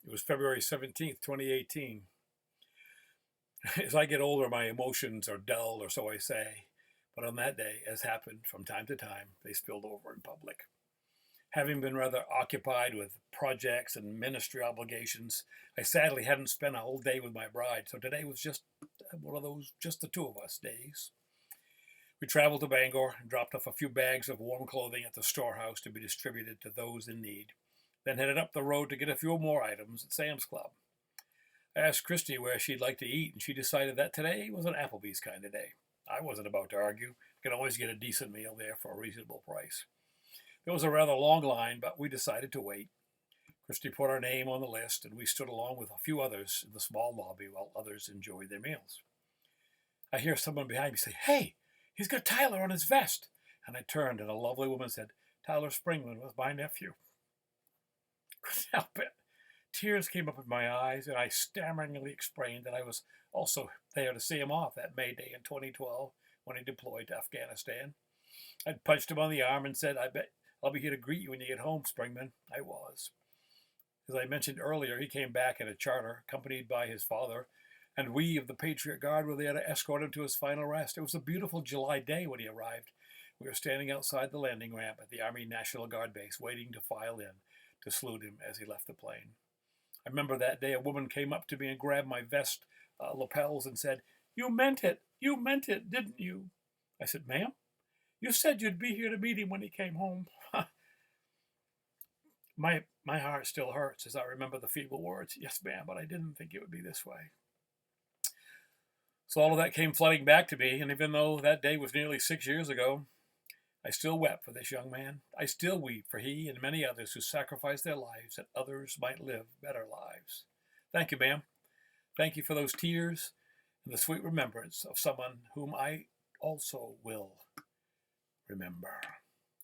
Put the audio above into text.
It was February 17th, 2018. As I get older, my emotions are dull, or so I say. But on that day, as happened from time to time, they spilled over in public. Having been rather occupied with projects and ministry obligations, I sadly hadn't spent a whole day with my bride, so today was just one of those just the two of us days. We traveled to Bangor and dropped off a few bags of warm clothing at the storehouse to be distributed to those in need, then headed up the road to get a few more items at Sam's Club. I asked Christy where she'd like to eat, and she decided that today was an Applebee's kind of day. I wasn't about to argue. I could always get a decent meal there for a reasonable price. There was a rather long line, but we decided to wait. Christy put our name on the list, and we stood along with a few others in the small lobby while others enjoyed their meals. I hear someone behind me say, "Hey, he's got Tyler on his vest." And I turned, and a lovely woman said, "Tyler Springmann was my nephew." Couldn't help it. Tears came up in my eyes, and I stammeringly explained that I was also there to see him off that May Day in 2012 when he deployed to Afghanistan. I'd punched him on the arm and said, "I bet I'll be here to greet you when you get home, Springman." I was. As I mentioned earlier, he came back in a charter, accompanied by his father, and we of the Patriot Guard were there to escort him to his final rest. It was a beautiful July day when he arrived. We were standing outside the landing ramp at the Army National Guard base, waiting to file in to salute him as he left the plane. I remember that day a woman came up to me and grabbed my vest lapels and said, "You meant it. You meant it, didn't you?" I said, "Ma'am, you said you'd be here to meet him when he came home." My heart still hurts as I remember the feeble words. "Yes, ma'am, but I didn't think it would be this way." So all of that came flooding back to me, and even though that day was nearly 6 years ago, I still wept for this young man. I still weep for he and many others who sacrificed their lives that others might live better lives. Thank you, ma'am. Thank you for those tears and the sweet remembrance of someone whom I also will remember.